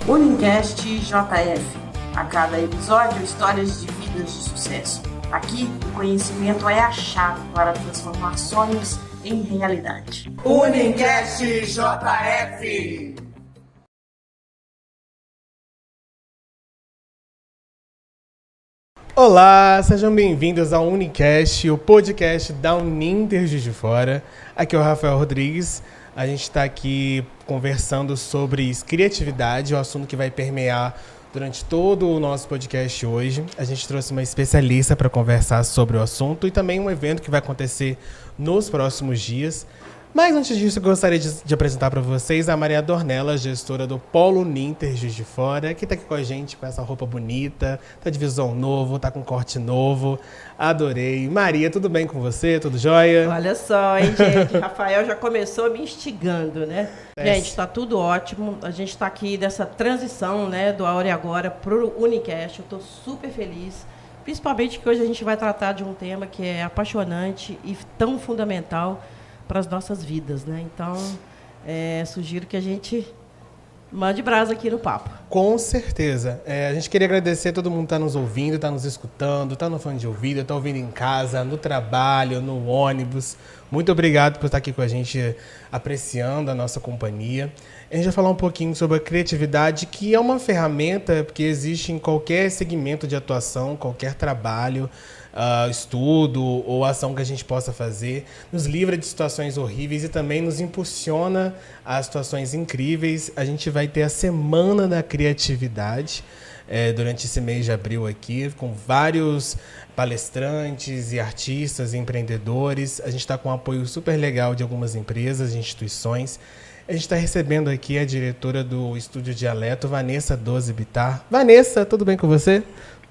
Unicast JF. A cada episódio, histórias de vidas de sucesso. Aqui, o conhecimento é a chave para transformar sonhos em realidade. Unicast JF. Olá, sejam bem-vindos ao Unicast, o podcast da Uninter Juiz de Fora. Aqui é o Rafael Rodrigues. A gente está aqui conversando sobre criatividade, o assunto que vai permear durante todo o nosso podcast hoje. A gente trouxe uma especialista para conversar sobre o assunto e também um evento que vai acontecer nos próximos dias. Mas antes disso, eu gostaria de apresentar para vocês a Maria Dornella, gestora do Polo Uninter Juiz de Fora, que está aqui com a gente com essa roupa bonita, tá de visual novo, tá com corte novo. Adorei. Maria, tudo bem com você? Tudo jóia? Olha só, hein, gente? Rafael já começou me instigando, né? Gente, está tudo ótimo. A gente está aqui dessa transição, né, do Aure Agora para o Unicast. Eu estou super feliz. Principalmente que hoje a gente vai tratar de um tema que é apaixonante e tão fundamental para as nossas vidas, né? Então, sugiro que a gente mande brasa aqui no papo. Com certeza. A gente queria agradecer a todo mundo que está nos ouvindo, está nos escutando, está no fone de ouvido, está ouvindo em casa, no trabalho, no ônibus. Muito obrigado por estar aqui com a gente, apreciando a nossa companhia. A gente vai falar um pouquinho sobre a criatividade, que é uma ferramenta que existe em qualquer segmento de atuação, qualquer trabalho, estudo ou ação que a gente possa fazer, nos livra de situações horríveis e também nos impulsiona a situações incríveis. A gente vai ter a Semana da Criatividade durante esse mês de abril aqui, com vários palestrantes e artistas e empreendedores. A gente está com um apoio super legal de algumas empresas e instituições. A gente está recebendo aqui a diretora do Estúdio Dialeto, Vanessa Doze Bittar. Vanessa, tudo bem com você?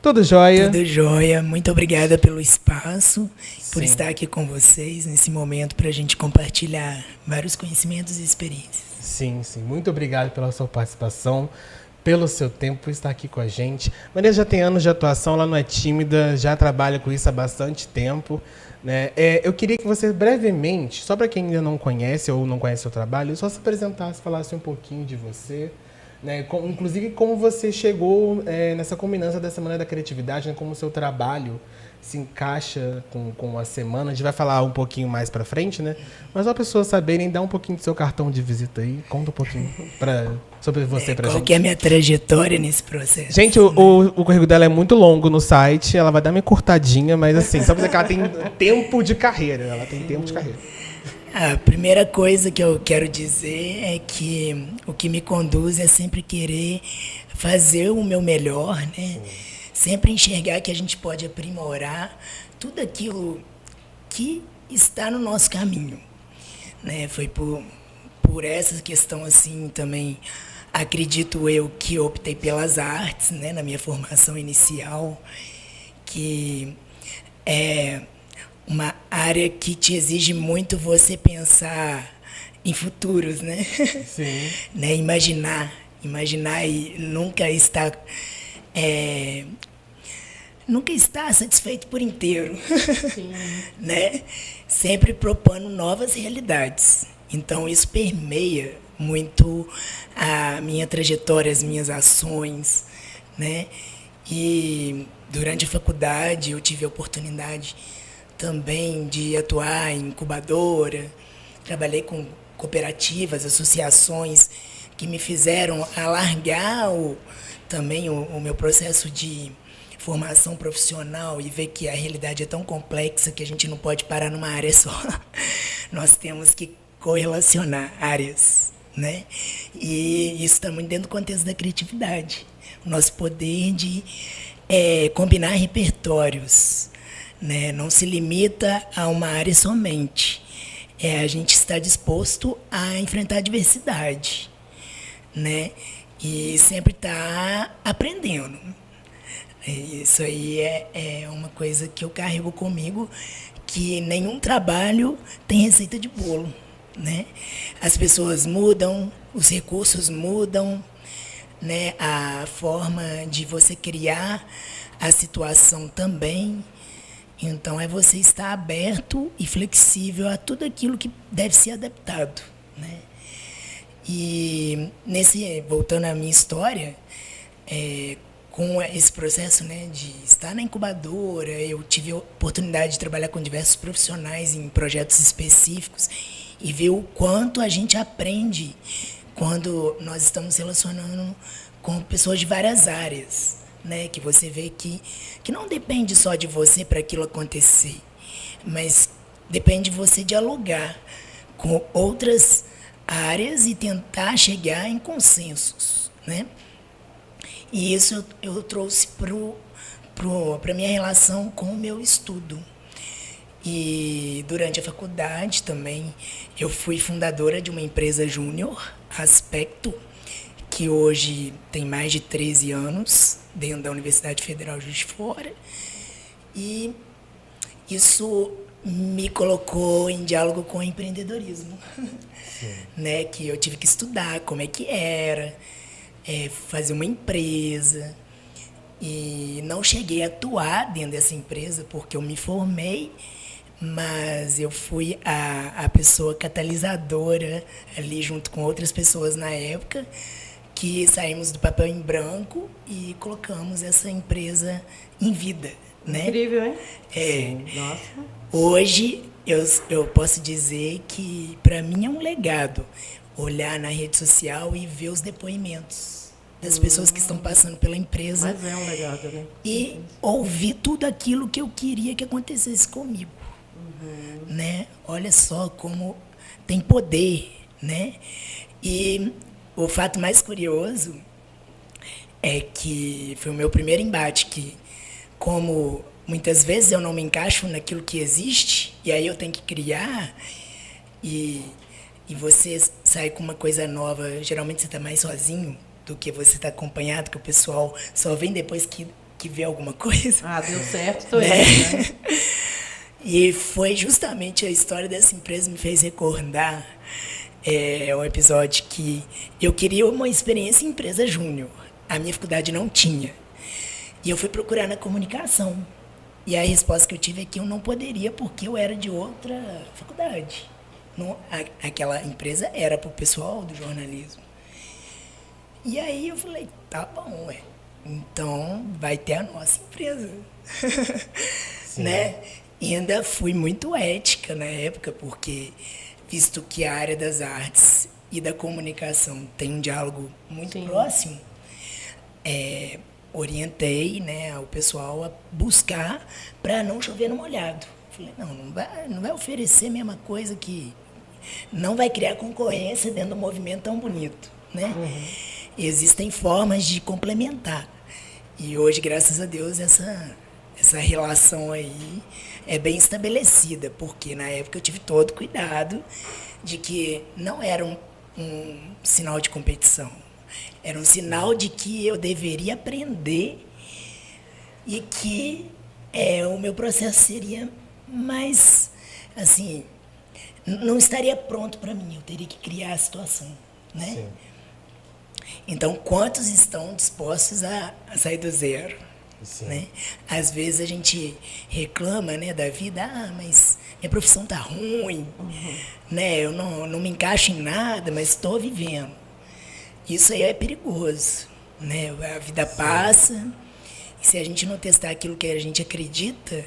Tudo jóia? Tudo jóia. Muito obrigada pelo espaço, por estar aqui com vocês nesse momento para a gente compartilhar vários conhecimentos e experiências. Sim. Muito obrigado pela sua participação, pelo seu tempo, por estar aqui com a gente. Vanessa já tem anos de atuação, ela não é tímida, já trabalha com isso há bastante tempo, né? Eu queria que você brevemente, só para quem ainda não conhece ou não conhece o seu trabalho, só se apresentasse, falasse um pouquinho de você, né? Inclusive como você chegou nessa combinância da Semana da Criatividade, né? Como o seu trabalho se encaixa com a semana. A gente vai falar um pouquinho mais para frente, né? Mas só para as pessoas saberem, dá um pouquinho do seu cartão de visita aí, conta um pouquinho sobre você para gente. Qual que é a minha trajetória nesse processo? Gente, o currículo dela é muito longo no site, ela vai dar uma encurtadinha, mas assim, só pra dizer que ela tem tempo de carreira, A primeira coisa que eu quero dizer é que o que me conduz é sempre querer fazer o meu melhor, né? Sim. Sempre enxergar que a gente pode aprimorar tudo aquilo que está no nosso caminho, né? Foi por essa questão assim também, acredito eu, que eu optei pelas artes, né? Na minha formação inicial, que é uma área que te exige muito você pensar em futuros, né? Sim. Né? Imaginar e nunca estar satisfeito por inteiro. Sim. Né? Sempre propondo novas realidades. Então isso permeia muito a minha trajetória, as minhas ações, né? E durante a faculdade eu tive a oportunidade também de atuar em incubadora, trabalhei com cooperativas, associações que me fizeram alargar também o meu processo de formação profissional e ver que a realidade é tão complexa que a gente não pode parar numa área só. Nós temos que correlacionar áreas, né? E isso está muito dentro do contexto da criatividade. O nosso poder de combinar repertórios, né? Não se limita a uma área somente. A gente está disposto a enfrentar a diversidade, né? E sempre está aprendendo. Isso aí é uma coisa que eu carrego comigo, que nenhum trabalho tem receita de bolo, né? As pessoas mudam, os recursos mudam, né? A forma de você criar a situação também. Então, é você estar aberto e flexível a tudo aquilo que deve ser adaptado, né? E voltando à minha história, com esse processo, né, de estar na incubadora, eu tive a oportunidade de trabalhar com diversos profissionais em projetos específicos e ver o quanto a gente aprende quando nós estamos relacionando com pessoas de várias áreas, né, que você vê que não depende só de você para aquilo acontecer, mas depende de você dialogar com outras áreas e tentar chegar em consensos, né? E isso eu trouxe para a minha relação com o meu estudo. E durante a faculdade também eu fui fundadora de uma empresa júnior, Aspecto, que hoje tem mais de 13 anos dentro da Universidade Federal de Juiz de Fora. E isso me colocou em diálogo com o empreendedorismo, né? Que eu tive que estudar como é que era, fazer uma empresa. E não cheguei a atuar dentro dessa empresa porque eu me formei, mas eu fui a pessoa catalisadora ali junto com outras pessoas na época, que saímos do papel em branco e colocamos essa empresa em vida, né? Incrível, hein? Sim. Nossa. Hoje eu posso dizer que para mim é um legado olhar na rede social e ver os depoimentos das pessoas que estão passando pela empresa. Mas é um legado, né? E ouvir tudo aquilo que eu queria que acontecesse comigo. Né? Olha só como tem poder, né? E o fato mais curioso é que foi o meu primeiro embate, que como muitas vezes eu não me encaixo naquilo que existe, e aí eu tenho que criar, e você sai com uma coisa nova, geralmente você está mais sozinho do que você está acompanhado, que o pessoal só vem depois que vê alguma coisa. Ah, deu certo, tô né? indo, né? E foi justamente a história dessa empresa me fez recordar um episódio que eu queria uma experiência em empresa júnior. A minha faculdade não tinha. E eu fui procurar na comunicação. E a resposta que eu tive é que eu não poderia porque eu era de outra faculdade. Não, aquela empresa era para o pessoal do jornalismo. E aí eu falei, tá bom, então vai ter a nossa empresa. Né? E ainda fui muito ética na época, porque visto que a área das artes e da comunicação tem um diálogo muito próximo, orientei, né, o pessoal a buscar para não chover no molhado. Falei, não vai oferecer a mesma coisa, que não vai criar concorrência dentro de um movimento tão bonito, né? Existem formas de complementar. E hoje, graças a Deus, essa relação aí é bem estabelecida, porque na época eu tive todo cuidado de que não era um sinal de competição, era um sinal de que eu deveria aprender e que o meu processo seria mais, assim, não estaria pronto para mim, eu teria que criar a situação, né? Sim. Então, quantos estão dispostos a sair do zero? Né? Às vezes a gente reclama, né, da vida, mas minha profissão tá ruim, né? Eu não me encaixo em nada, mas estou vivendo. Isso aí é perigoso, né? A vida passa, e se a gente não testar aquilo que a gente acredita,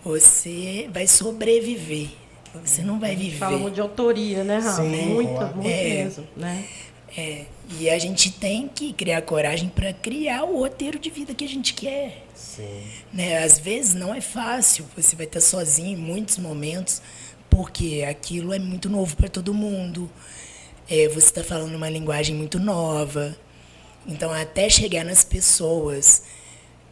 você vai sobreviver, você não vai viver. Fala muito de autoria, né, Rafa? Muito mesmo, né? E a gente tem que criar coragem para criar o roteiro de vida que a gente quer. Sim. Né? Às vezes não é fácil, você vai estar sozinho em muitos momentos, porque aquilo é muito novo para todo mundo. Você está falando uma linguagem muito nova. Então, até chegar nas pessoas,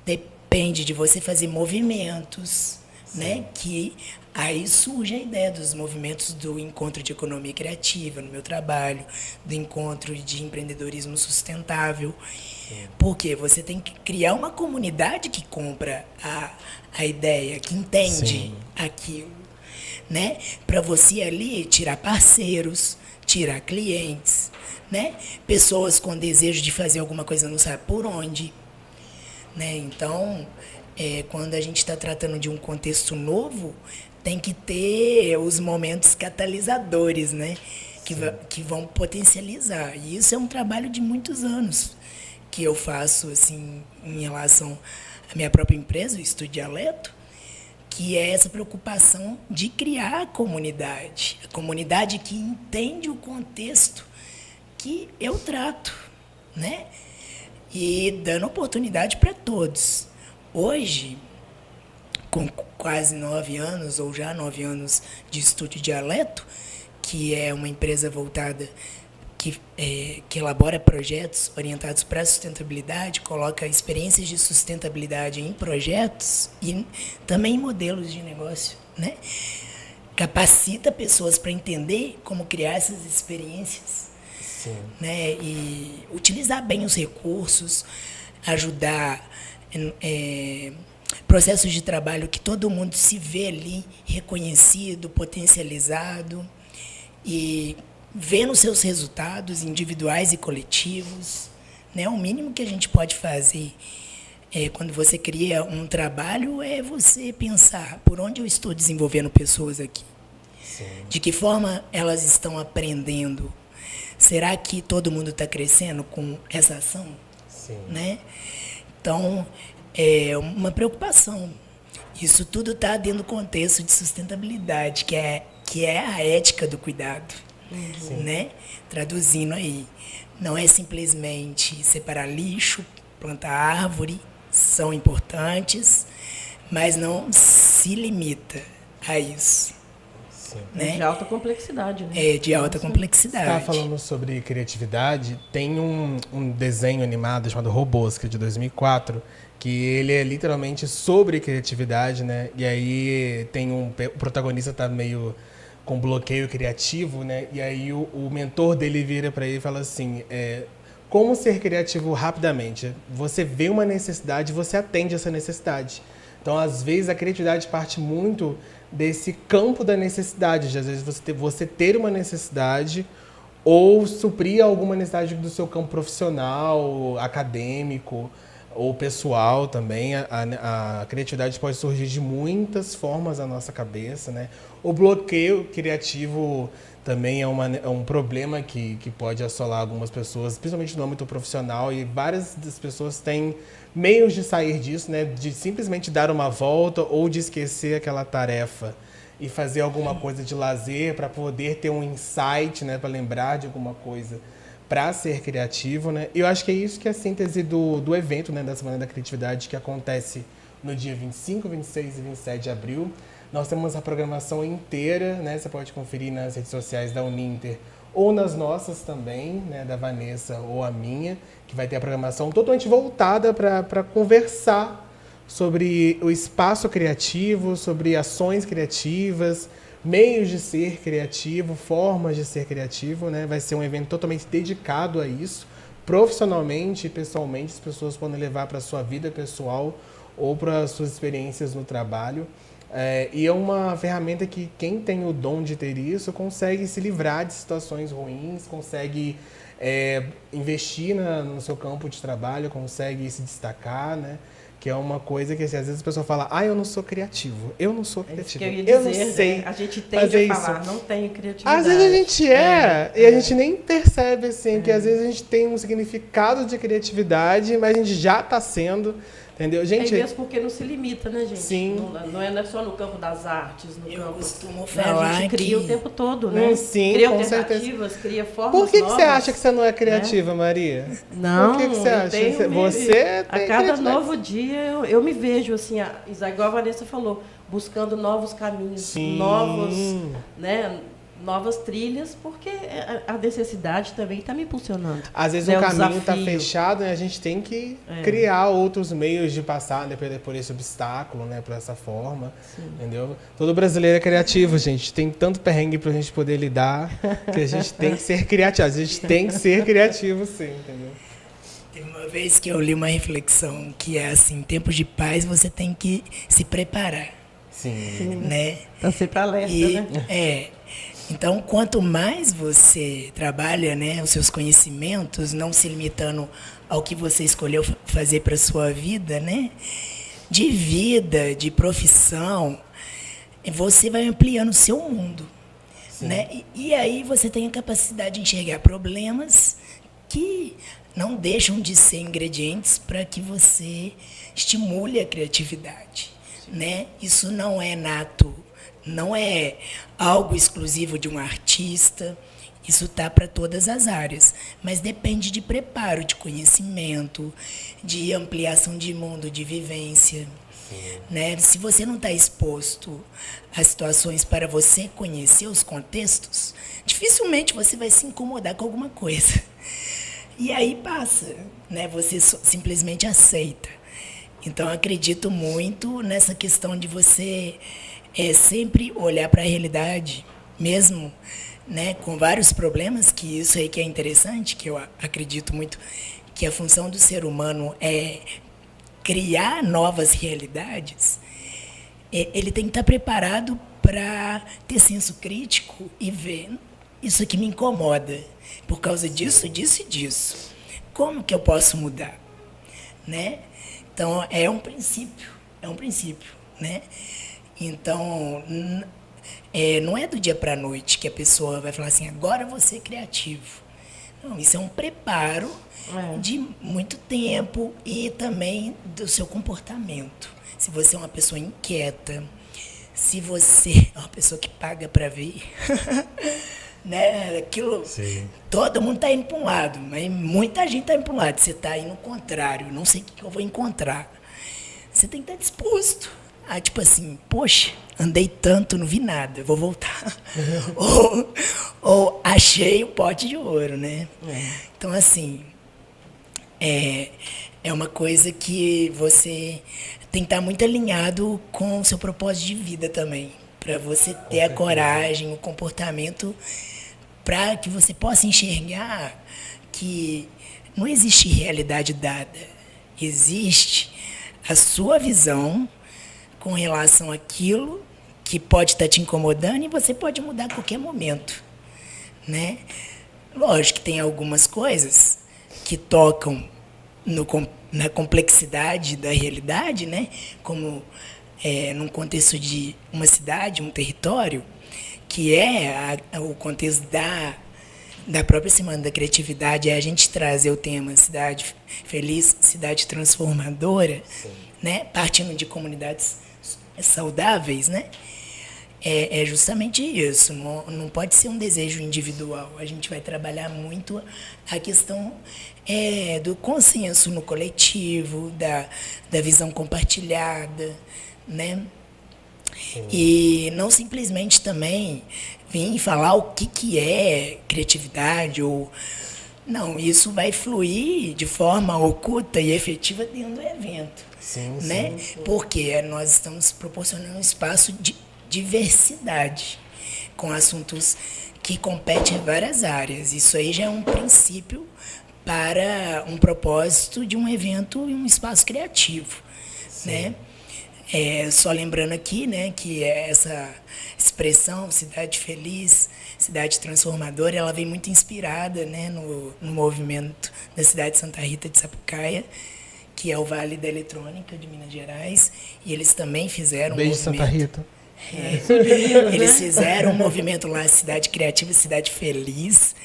depende de você fazer movimentos, né? Que aí surge a ideia dos movimentos do encontro de economia criativa no meu trabalho, do encontro de empreendedorismo sustentável. Porque você tem que criar uma comunidade que compra a ideia, que entende aquilo, né? Para você ali tirar parceiros, tirar clientes, né? Pessoas com desejo de fazer alguma coisa não sabe por onde, né? Então, quando a gente está tratando de um contexto novo, tem que ter os momentos catalisadores, né? que vão potencializar. E isso é um trabalho de muitos anos que eu faço assim, em relação à minha própria empresa, o Estúdio Dialeto, que é essa preocupação de criar a comunidade que entende o contexto que eu trato, né? E dando oportunidade para todos. Hoje, com quase 9 anos, ou já 9 anos de Estúdio Dialeto, que é uma empresa voltada, que elabora projetos orientados para a sustentabilidade, coloca experiências de sustentabilidade em projetos e também em modelos de negócio, né? Capacita pessoas para entender como criar essas experiências. Sim. Né? E utilizar bem os recursos, ajudar processos de trabalho que todo mundo se vê ali reconhecido, potencializado e vendo seus resultados individuais e coletivos. Né? O mínimo que a gente pode fazer quando você cria um trabalho é você pensar por onde eu estou desenvolvendo pessoas aqui. Sim. De que forma elas estão aprendendo. Será que todo mundo está crescendo com essa ação? Sim. Né? Então, é uma preocupação. Isso tudo está dentro do contexto de sustentabilidade, que é a ética do cuidado. Né? Traduzindo aí, não é simplesmente separar lixo, plantar árvore, são importantes, mas não se limita a isso. Né? De alta complexidade, né? É, de alta complexidade. Você estava falando sobre criatividade, tem um desenho animado chamado Robôs, que é de 2004, que ele é literalmente sobre criatividade, né? E aí tem o protagonista tá meio com bloqueio criativo, né? E aí o mentor dele vira para ele e fala assim, como ser criativo rapidamente? Você vê uma necessidade, você atende essa necessidade. Então, às vezes, a criatividade parte muito desse campo da necessidade, de às vezes você ter uma necessidade ou suprir alguma necessidade do seu campo profissional, acadêmico ou pessoal também. A criatividade pode surgir de muitas formas na nossa cabeça, né? O bloqueio criativo também é um problema que pode assolar algumas pessoas, principalmente no âmbito profissional, e várias das pessoas têm meios de sair disso, né? De simplesmente dar uma volta ou de esquecer aquela tarefa e fazer alguma coisa de lazer para poder ter um insight, né? Para lembrar de alguma coisa, para ser criativo, né? E eu acho que é isso que é a síntese do evento, né? Da Semana da Criatividade, que acontece no dia 25, 26 e 27 de abril. Nós temos a programação inteira, né? Você pode conferir nas redes sociais da Uninter ou nas nossas também, né? Da Vanessa ou a minha, que vai ter a programação totalmente voltada para conversar sobre o espaço criativo, sobre ações criativas, meios de ser criativo, formas de ser criativo, né? Vai ser um evento totalmente dedicado a isso. Profissionalmente e pessoalmente, as pessoas podem levar para a sua vida pessoal ou para as suas experiências no trabalho. E é uma ferramenta que quem tem o dom de ter isso consegue se livrar de situações ruins, consegue investir no seu campo de trabalho, consegue se destacar, né? Que é uma coisa que assim, às vezes a pessoa fala, eu não sou criativo, eu não sou criativo, eu não sei. Né? A gente tende a falar, não tenho criatividade. Às vezes a gente e a gente nem percebe assim, que às vezes a gente tem um significado de criatividade, mas a gente já está sendo. Entendeu, gente? É mesmo porque não se limita, né, gente? Sim. Não é só no campo das artes, no campo. Costumo falar a gente cria o tempo todo, né? Sim, cria com alternativas, certeza. Cria formas Por que novas, você acha que você não é criativa, né? Maria? Não, por que você acha? Você a cada novo dia eu me vejo assim, igual a Vanessa falou, buscando novos caminhos, Sim. novas trilhas, porque a necessidade também está me impulsionando. Às vezes o caminho está fechado, né? A gente tem que criar outros meios de passar, né, por esse obstáculo, né, por essa forma. Sim. Entendeu? Todo brasileiro é criativo, gente. Tem tanto perrengue para a gente poder lidar que a gente tem que ser criativo. A gente tem que ser criativo, sim, entendeu? Teve uma vez que eu li uma reflexão que é assim, em tempos de paz você tem que se preparar. Sim. Né? Tá sempre alerta, né? Então, quanto mais você trabalha, né, os seus conhecimentos, não se limitando ao que você escolheu fazer para a sua vida, né, de vida, de profissão, você vai ampliando o seu mundo. né? E aí você tem a capacidade de enxergar problemas que não deixam de ser ingredientes para que você estimule a criatividade, né? Isso não é nato, não é algo exclusivo de um artista. Isso tá para todas as áreas, mas depende de preparo, de conhecimento, de ampliação de mundo, de vivência. Né? Se você não está exposto a situações para você conhecer os contextos, dificilmente você vai se incomodar com alguma coisa. E aí passa, né? Você simplesmente aceita. Então, acredito muito nessa questão de você sempre olhar para a realidade, mesmo, né, com vários problemas, que isso aí que é interessante, que eu acredito muito que a função do ser humano é criar novas realidades. Ele tem que estar preparado para ter senso crítico e ver, isso aqui me incomoda, por causa disso, disso e disso. Como que eu posso mudar? Né? Então, é um princípio, né? Então, não é do dia para a noite que a pessoa vai falar assim, agora eu vou ser criativo. Não, isso é um preparo de muito tempo e também do seu comportamento. Se você é uma pessoa inquieta, se você é uma pessoa que paga para ver, né? Aquilo, todo mundo está indo para um lado, mas muita gente está indo para um lado. Você está indo ao contrário, não sei o que eu vou encontrar. Você tem que estar disposto. Tipo assim, poxa, andei tanto, não vi nada, vou voltar. ou achei o pote de ouro, né? Então, assim, é uma coisa que você tem que estar muito alinhado com o seu propósito de vida também, para você ter a coragem, o comportamento, para que você possa enxergar que não existe realidade dada, existe a sua visão com relação àquilo que pode estar te incomodando e você pode mudar a qualquer momento, né? Lógico que tem algumas coisas que tocam na complexidade da realidade, né? Como num contexto de uma cidade, um território, que o contexto da própria Semana da Criatividade, é a gente trazer o tema cidade feliz, cidade transformadora, né? Partindo de comunidades saudáveis, né? É justamente isso, não pode ser um desejo individual. A gente vai trabalhar muito a questão do consenso no coletivo, da visão compartilhada, né? E não simplesmente também vir falar o que é criatividade ou... Não, isso vai fluir de forma oculta e efetiva dentro do evento. Né? Porque nós estamos proporcionando um espaço de diversidade, com assuntos que competem em várias áreas. Isso aí já é um princípio para um propósito de um evento e um espaço criativo. Né? Só lembrando aqui, né, que essa expressão cidade feliz, cidade transformadora, ela vem muito inspirada, né, no movimento da cidade de Santa Rita de Sapucaia, que é o Vale da Eletrônica de Minas Gerais, e eles também fizeram um movimento... Santa Rita. Eles fizeram um movimento lá, Cidade Criativa, Cidade Feliz.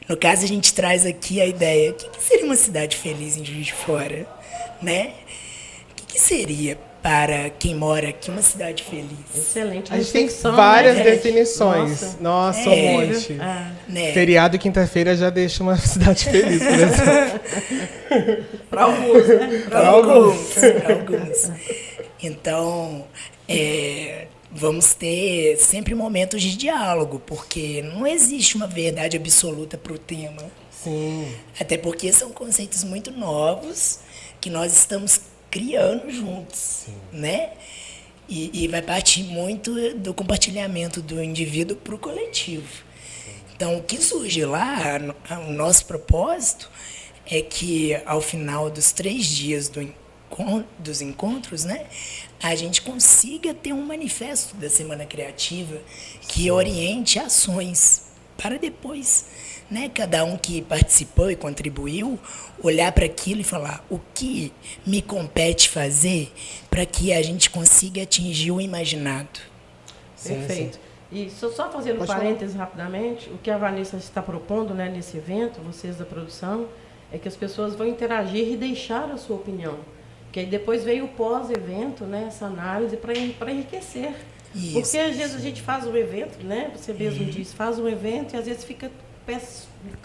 No caso, a gente traz aqui a ideia, o que seria uma cidade feliz em Juiz de Fora? Né? O que seria para quem mora aqui uma cidade feliz? Excelente. A gente tem várias definições. Nossa, um monte. Né? Feriado quinta-feira já deixa uma cidade feliz, por exemplo. Para alguns, né? Para alguns. Então, vamos ter sempre momentos de diálogo, porque não existe uma verdade absoluta para o tema. Sim. Até porque são conceitos muito novos que nós estamos criando juntos, né? E vai partir muito do compartilhamento do indivíduo para o coletivo. Então, o que surge lá, o nosso propósito é que, ao final dos 3 dias dos encontros, né, a gente consiga ter um manifesto da Semana Criativa que oriente ações para depois, né, cada um que participou e contribuiu, olhar para aquilo e falar o que me compete fazer para que a gente consiga atingir o imaginado. Perfeito. E só fazendo parênteses rapidamente, o que a Vanessa está propondo, né, nesse evento, vocês da produção, é que as pessoas vão interagir e deixar a sua opinião. Que aí depois veio o pós-evento, né, essa análise para enriquecer. Isso, porque às vezes a gente faz um evento, né, você mesmo disse, faz um evento e às vezes fica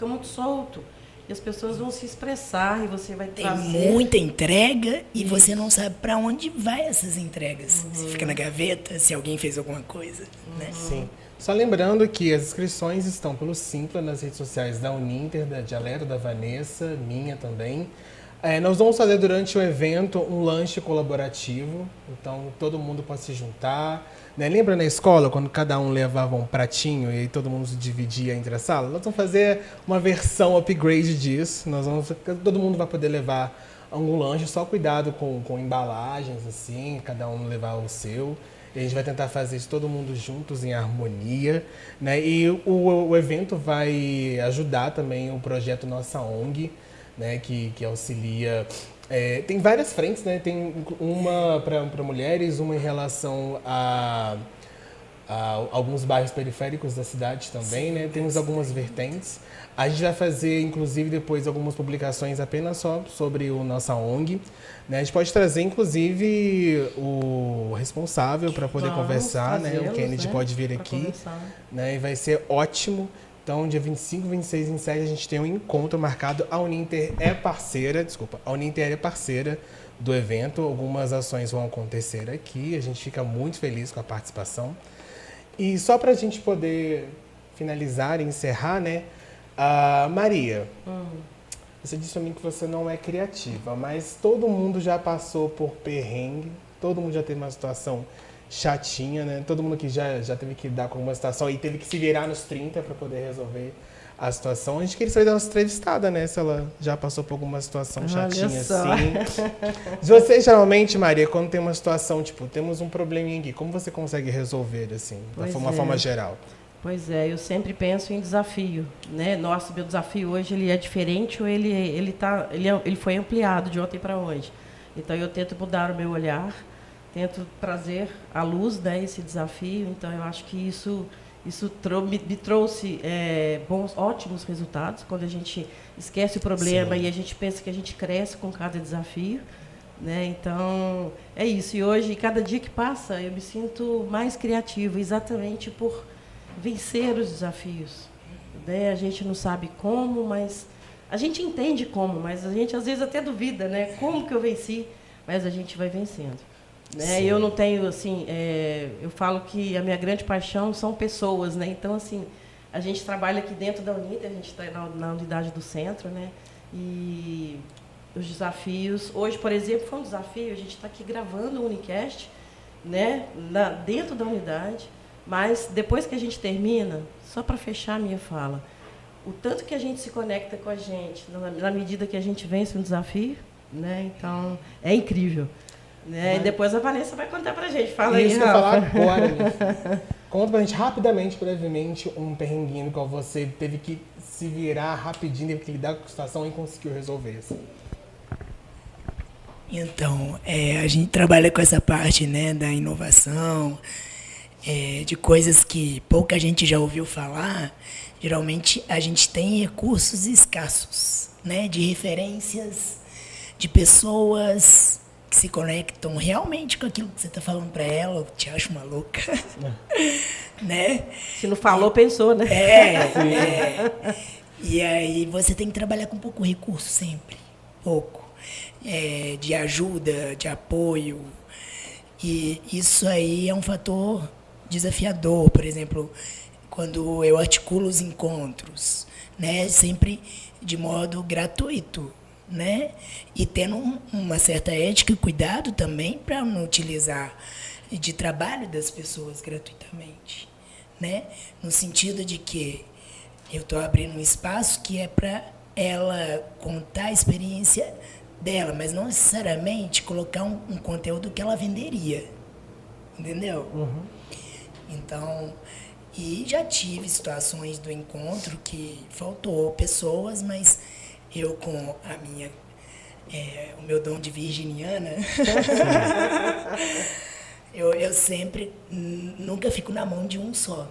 muito solto. E as pessoas vão se expressar e você vai trazer... Tem muita entrega e você não sabe para onde vai essas entregas. Se fica na gaveta, se alguém fez alguma coisa. Né? Sim. Só lembrando que as inscrições estão pelo Simpla nas redes sociais da Uninter, da Dialeto, da Vanessa, minha também. Nós vamos fazer durante o evento um lanche colaborativo, então todo mundo pode se juntar. Né? Lembra na escola, quando cada um levava um pratinho e todo mundo se dividia entre a sala? Nós vamos fazer uma versão upgrade disso. Todo mundo vai poder levar algum lanche, só cuidado com embalagens, assim, cada um levar o seu. E a gente vai tentar fazer isso todo mundo juntos, em harmonia. Né? E o evento vai ajudar também o projeto Nossa ONG, né, que auxilia... tem várias frentes, né? Tem uma para mulheres, uma em relação a alguns bairros periféricos da cidade também, né? Temos algumas vertentes. A gente vai fazer, inclusive, depois algumas publicações apenas só sobre o Nossa ONG. Né? A gente pode trazer, inclusive, o responsável para poder conversar, né? O Kennedy, né? Pode vir aqui, né? E vai ser ótimo. Então, dia 25, 26 e 27, a gente tem um encontro marcado. A Uninter é parceira do evento. Algumas ações vão acontecer aqui. A gente fica muito feliz com a participação. E só para a gente poder finalizar e encerrar, né? Maria, você disse para mim que você não é criativa, mas todo mundo já passou por perrengue, todo mundo já teve uma situação chatinha, né? Todo mundo que já teve que lidar com uma situação e teve que se virar nos 30 para poder resolver a situação. A gente queria saber da nossa entrevistada, né? Se ela já passou por alguma situação chatinha assim. Você, geralmente, Maria, quando tem uma situação, tipo, temos um probleminha aqui, como você consegue resolver, assim, de uma forma geral? Pois é, eu sempre penso em desafio, né? Nossa, meu desafio hoje ele é diferente ou ele foi ampliado de ontem para hoje. Então eu tento mudar o meu olhar, tento trazer à luz, né, esse desafio. Então eu acho que isso me trouxe ótimos resultados quando a gente esquece o problema. Sim. E a gente pensa que a gente cresce com cada desafio. Né? Então é isso. E hoje, cada dia que passa, eu me sinto mais criativa, exatamente por vencer os desafios. Né? A gente não sabe como, mas a gente entende como, mas a gente às vezes até duvida, né? Como que eu venci, mas a gente vai vencendo. Né? Eu não tenho, assim, eu falo que a minha grande paixão são pessoas, né? Então, assim, a gente trabalha aqui dentro da Uninter, a gente está na unidade do centro, né? E os desafios, hoje, por exemplo, foi um desafio, a gente está aqui gravando o Unicast, né? Dentro da unidade, mas depois que a gente termina, só para fechar a minha fala, o tanto que a gente se conecta com a gente, na medida que a gente vence um desafio, né? Então, é incrível. Né? E depois a Vanessa vai contar pra gente. Fala aí, Rafa. Falar agora, né? Conta pra gente rapidamente, brevemente, um perrenguinho no qual você teve que se virar rapidinho, teve que lidar com a situação e conseguiu resolver. Assim. Então, a gente trabalha com essa parte, né, da inovação, de coisas que pouca gente já ouviu falar. Geralmente a gente tem recursos escassos, né, de referências, de pessoas que se conectam realmente com aquilo que você está falando para ela. Eu te acho uma louca. Né? Se não falou, pensou, né? E aí você tem que trabalhar com pouco recurso sempre. Pouco. De ajuda, de apoio. E isso aí é um fator desafiador. Por exemplo, quando eu articulo os encontros, né? Sempre de modo gratuito. Né? E tendo uma certa ética e cuidado também para não utilizar de trabalho das pessoas gratuitamente, né? No sentido de que eu estou abrindo um espaço que é para ela contar a experiência dela, mas não necessariamente colocar um conteúdo que ela venderia, entendeu? Uhum. Então, e já tive situações do encontro que faltou pessoas, mas eu, com o meu dom de virginiana, Eu sempre, nunca fico na mão de um só.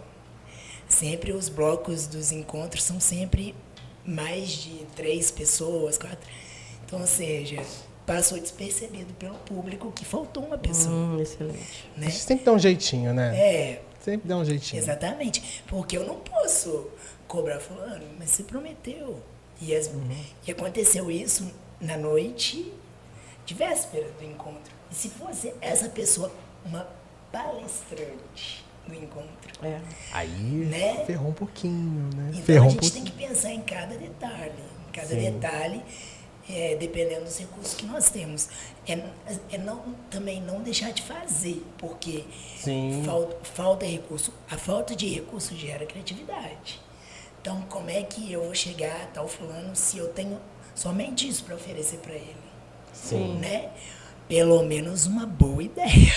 Sempre os blocos dos encontros são sempre mais de 3 pessoas, 4. Então, ou seja, passou despercebido pelo público que faltou uma pessoa. Excelente. Né? A gente sempre dá um jeitinho, né? É. Sempre dá um jeitinho. Exatamente. Porque eu não posso cobrar fulano, mas você prometeu. E aconteceu isso na noite de véspera do encontro. E se fosse essa pessoa uma palestrante no encontro? Aí né? ferrou um pouquinho, né? Então ferrou a gente tem que pensar em cada detalhe. Em cada Sim. detalhe, dependendo dos recursos que nós temos. Também não deixar de fazer, porque Sim. falta recurso. A falta de recurso gera criatividade. Então, como é que eu vou chegar a tal fulano se eu tenho somente isso para oferecer para ele? Sim. Né? Pelo menos uma boa ideia.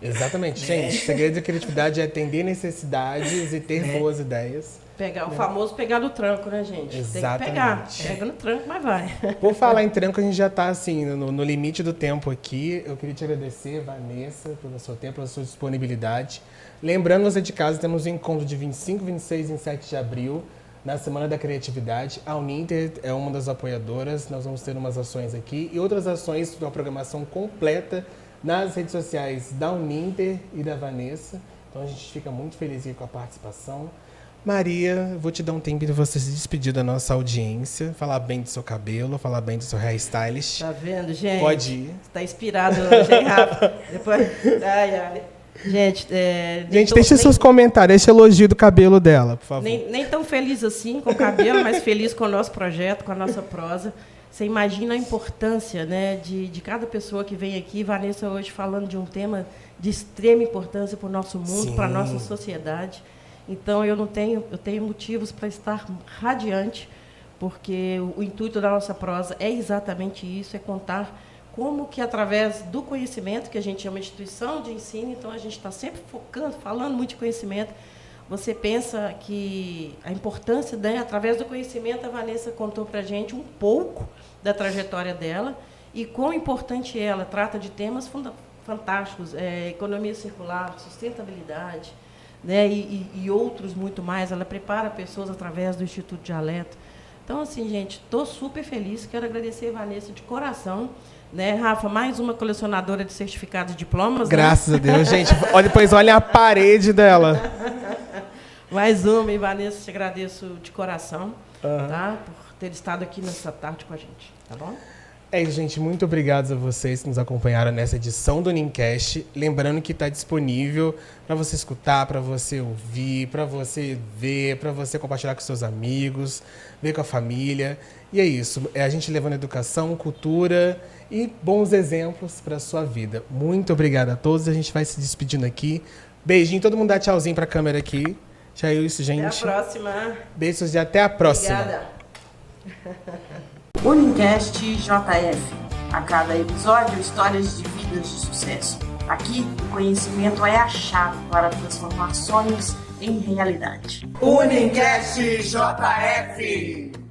Exatamente. Gente, o segredo da criatividade é atender necessidades e ter boas ideias. O famoso pegar no tranco, né, gente? Exatamente. Tem que pegar. Pega no tranco, mas vai. Por falar em tranco, a gente já está assim, no limite do tempo aqui. Eu queria te agradecer, Vanessa, pelo seu tempo, pela sua disponibilidade. Lembrando, você de casa, temos um encontro de 25, 26 e 27 de abril, na Semana da Criatividade. A Uninter é uma das apoiadoras. Nós vamos ter umas ações aqui e outras ações, uma programação completa nas redes sociais da Uninter e da Vanessa. Então a gente fica muito feliz aqui com a participação. Maria, vou te dar um tempo para você se despedir da nossa audiência, falar bem do seu cabelo, falar bem do seu hairstylist. Tá vendo, gente? Pode ir. Você tá inspirado hoje, hein, Rafa? Depois... Ai. Gente, deixa seus comentários, esse elogio do cabelo dela, por favor. Nem tão feliz assim com o cabelo, mas feliz com o nosso projeto, com a nossa prosa. Você imagina a importância, né, de cada pessoa que vem aqui. Vanessa hoje falando de um tema de extrema importância para o nosso mundo, para a nossa sociedade. Então, eu tenho motivos para estar radiante, porque o intuito da nossa prosa é exatamente isso, é contar como que, através do conhecimento, que a gente é uma instituição de ensino, então a gente está sempre focando, falando muito de conhecimento, você pensa que a importância, né, através do conhecimento, a Vanessa contou para a gente um pouco da trajetória dela e quão importante ela trata de temas fantásticos, economia circular, sustentabilidade, né, e outros muito mais. Ela prepara pessoas através do Instituto Dialeto. Então, assim, gente, estou super feliz, quero agradecer a Vanessa de coração. Né, Rafa, mais uma colecionadora de certificados e diplomas. Graças a Deus, gente. Depois olha a parede dela. Mais uma, e Vanessa, te agradeço de coração, tá, por ter estado aqui nessa tarde com a gente. Tá bom? É isso, gente. Muito obrigado a vocês que nos acompanharam nessa edição do Nincast. Lembrando que está disponível para você escutar, para você ouvir, para você ver, para você compartilhar com seus amigos, ver com a família. E é isso. É a gente levando educação, cultura e bons exemplos para a sua vida. Muito obrigado a todos. A gente vai se despedindo aqui. Beijinho. Todo mundo dá tchauzinho para a câmera aqui. Já é isso, gente. Até a próxima. Beijos e até a próxima. Obrigada. Unicast JF. A cada episódio, histórias de vidas de sucesso. Aqui, o conhecimento é a chave para transformar sonhos em realidade. Unicast JF.